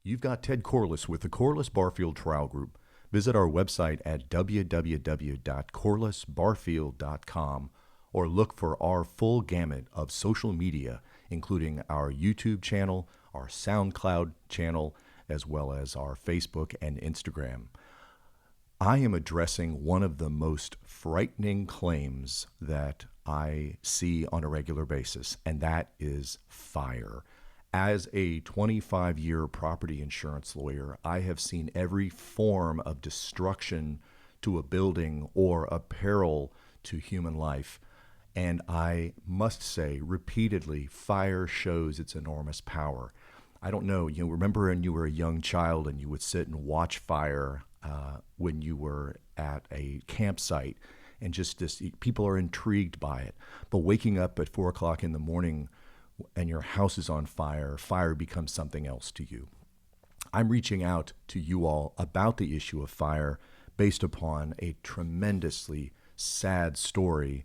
You've got Ted Corless with the Corless Barfield Trial Group. Visit our website at www.corlessbarfield.com or look for our full gamut of social media, including our YouTube channel, our SoundCloud channel, as well as our Facebook and Instagram. I am addressing one of the most frightening claims that I see on a regular basis, and that is fire. As a 25-year property insurance lawyer, I have seen every form of destruction to a building or a peril to human life. And I must say repeatedly, fire shows its enormous power. I don't know, you remember when you were a young child and you would sit and watch fire when you were at a campsite, and just this, people are intrigued by it. But waking up at 4 o'clock in the morning and your house is on fire, fire becomes something else to you. I'm reaching out to you all about the issue of fire based upon a tremendously sad story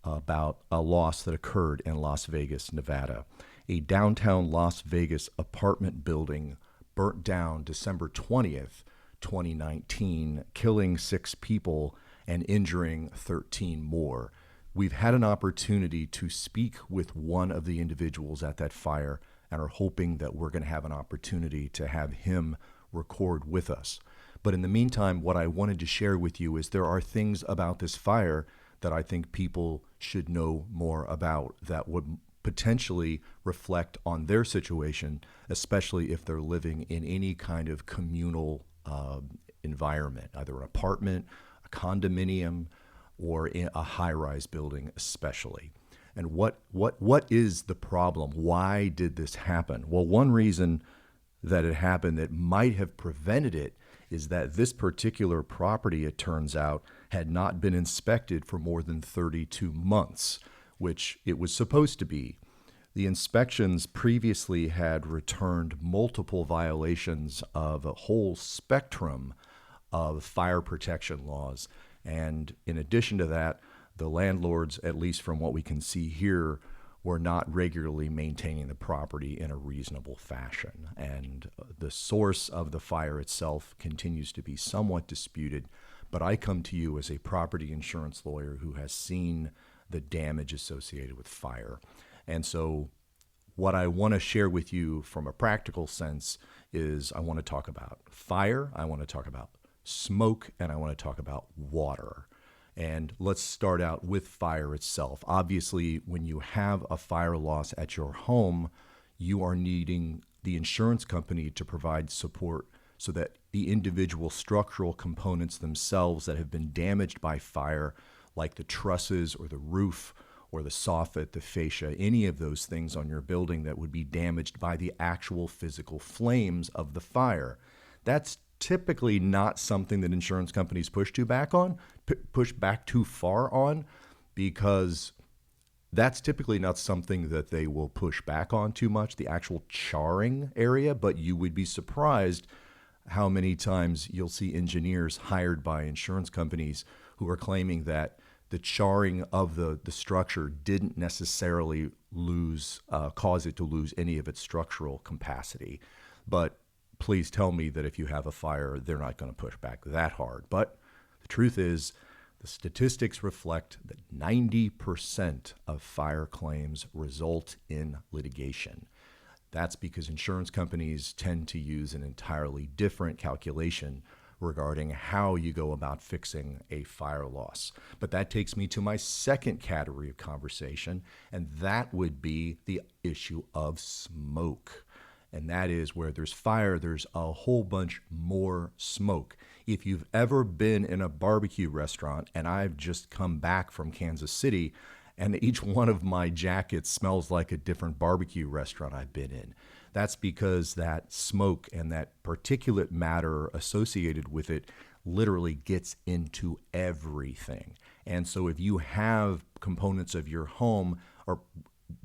about a loss that occurred in Las Vegas, Nevada. A downtown Las Vegas apartment building burnt down December 20th, 2019, killing 6 people and injuring 13 more. We've had an opportunity to speak with one of the individuals at that fire and are hoping that we're going to have an opportunity to have him record with us. But in the meantime, what I wanted to share with you is there are things about this fire that I think people should know more about that would potentially reflect on their situation, especially if they're living in any kind of communal environment, either an apartment, a condominium, or in a high-rise building especially. And what is the problem? Why did this happen? Well, one reason that it happened that might have prevented it is that this particular property, it turns out, had not been inspected for more than 32 months, which it was supposed to be. The inspections previously had returned multiple violations of a whole spectrum of fire protection laws. And in addition to that, the landlords, at least from what we can see here, were not regularly maintaining the property in a reasonable fashion. And the source of the fire itself continues to be somewhat disputed. But I come to you as a property insurance lawyer who has seen the damage associated with fire. And so what I want to share with you from a practical sense is I want to talk about fire, I want to talk about smoke, and I want to talk about water. And let's start out with fire itself. Obviously, when you have a fire loss at your home, you are needing the insurance company to provide support so that the individual structural components themselves that have been damaged by fire, like the trusses or the roof or the soffit, the fascia, any of those things on your building that would be damaged by the actual physical flames of the fire. That's typically not something that insurance companies push back too far on, because that's typically not something that they will push back on too much, the actual charring area. But you would be surprised how many times you'll see engineers hired by insurance companies who are claiming that the charring of the structure didn't necessarily cause it to lose any of its structural capacity. But please tell me that if you have a fire, they're not going to push back that hard. But the truth is, the statistics reflect that 90% of fire claims result in litigation. That's because insurance companies tend to use an entirely different calculation regarding how you go about fixing a fire loss. But that takes me to my second category of conversation, and that would be the issue of smoke. And that is, where there's fire, there's a whole bunch more smoke. If you've ever been in a barbecue restaurant, and I've just come back from Kansas City, and each one of my jackets smells like a different barbecue restaurant I've been in. That's because that smoke and that particulate matter associated with it literally gets into everything. And so if you have components of your home, or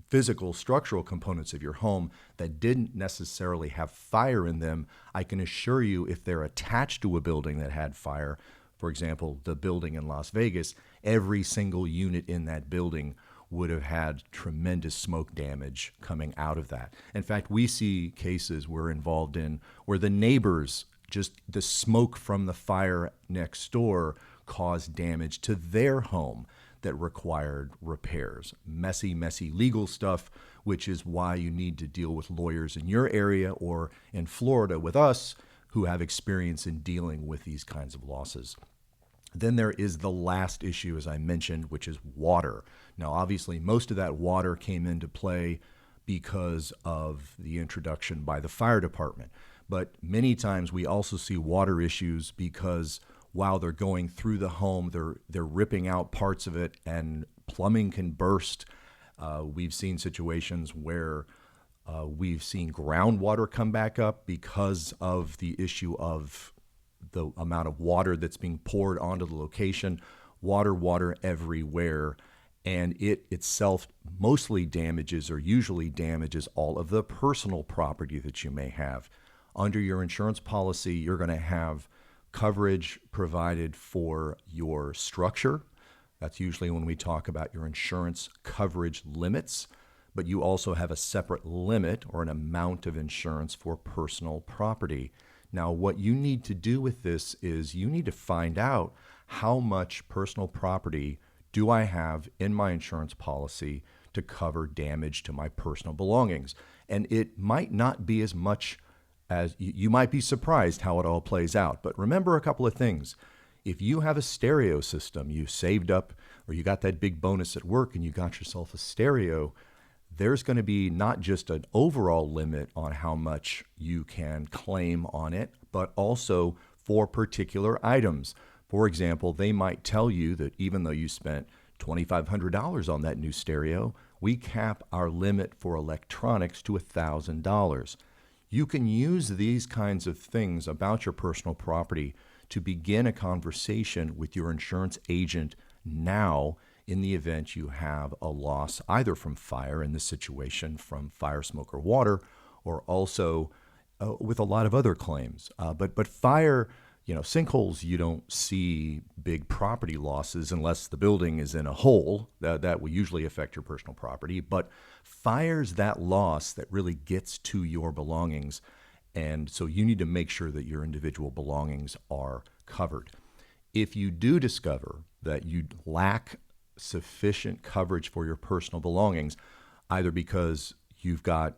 physical structural components of your home, that didn't necessarily have fire in them, I can assure you, if they're attached to a building that had fire, for example, the building in Las Vegas, every single unit in that building would have had tremendous smoke damage coming out of that. In fact, we see cases we're involved in where the neighbors, just the smoke from the fire next door, caused damage to their home that required repairs. Messy, messy legal stuff, which is why you need to deal with lawyers in your area or in Florida with us who have experience in dealing with these kinds of losses. Then there is the last issue, as I mentioned, which is water. Now, obviously, most of that water came into play because of the introduction by the fire department. But many times we also see water issues because while they're going through the home, they're ripping out parts of it and plumbing can burst. We've seen situations where we've seen groundwater come back up because of the issue of the amount of water that's being poured onto the location. Water everywhere. And it itself mostly damages or usually damages all of the personal property that you may have. Under your insurance policy, you're going to have coverage provided for your structure. That's usually when we talk about your insurance coverage limits. But you also have a separate limit or an amount of insurance for personal property. Now, what you need to do with this is you need to find out how much personal property do I have in my insurance policy to cover damage to my personal belongings. And it might not be as much as you might be surprised how it all plays out. But remember a couple of things. If you have a stereo system, you saved up or you got that big bonus at work and you got yourself a stereo, there's going to be not just an overall limit on how much you can claim on it, but also for particular items. For example, they might tell you that even though you spent $2,500 on that new stereo, we cap our limit for electronics to $1,000. You can use these kinds of things about your personal property to begin a conversation with your insurance agent now in the event you have a loss, either from fire, in this situation, from fire, smoke, or water, or also with a lot of other claims. But fire, sinkholes, you don't see big property losses unless the building is in a hole. That will usually affect your personal property. But fire's that loss that really gets to your belongings. And so you need to make sure that your individual belongings are covered. If you do discover that you lack sufficient coverage for your personal belongings, either because you've got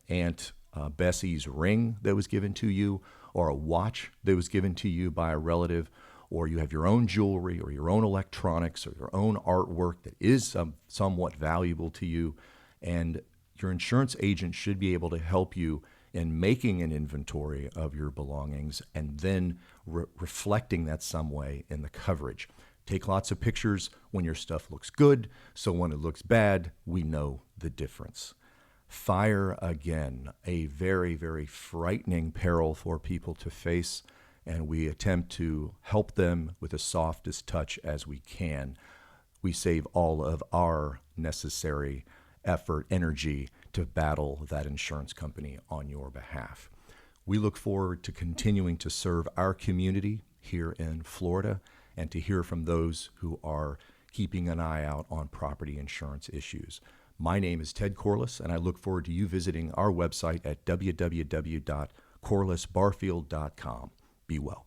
Aunt Bessie's ring that was given to you, or a watch that was given to you by a relative, or you have your own jewelry or your own electronics or your own artwork that is somewhat valuable to you, and your insurance agent should be able to help you in making an inventory of your belongings and then reflecting that some way in the coverage. Take lots of pictures when your stuff looks good, so when it looks bad, we know the difference. Fire, again, a very, very frightening peril for people to face, and we attempt to help them with the softest touch as we can. We save all of our necessary effort, energy to battle that insurance company on your behalf. We look forward to continuing to serve our community here in Florida and to hear from those who are keeping an eye out on property insurance issues. My name is Ted Corless, and I look forward to you visiting our website at www.corlessbarfield.com. Be well.